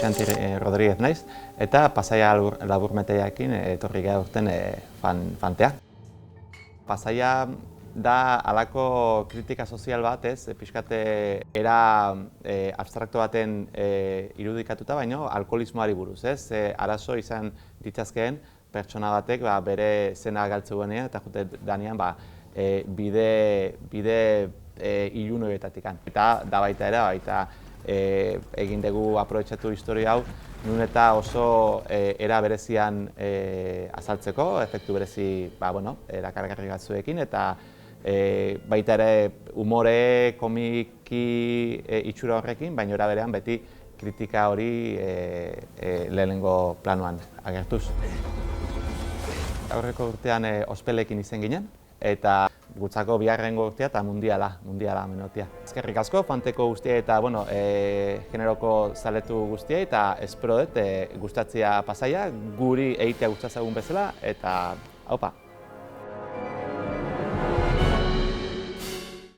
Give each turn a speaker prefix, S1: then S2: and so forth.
S1: Santi Rodríguez naiz, eta Pasaia laburmetearekin etorri gara urten fantea. Pasaia da halako kritika sozial bat, pixkate era abstrakto baten irudikatuta, baino alkoholismoari buruz, arazo izan ditzazkeen pertsona batek bere zena galtze duenean eta jute danean bide ilun horietatik. Eta da baita ere, egin dugu aprobetxatu historia hau, nun eta oso era berezian azaltzeko, efektu berezi erakargarri batzuekin, eta baita ere umore, komiki itxura horrekin, baina era berean beti kritika hori lehenengo planuan agertuz. Aurreko urtean ospelekin izen ginen, eta gutzako bigarrengo urtea eta mundiala menotia. Eskerrik asko, fanteko guztia eta generoko zaletu guztia, eta espero dut gustatzea Pasaia, guri egitea gustatzagun bezala, eta haupa!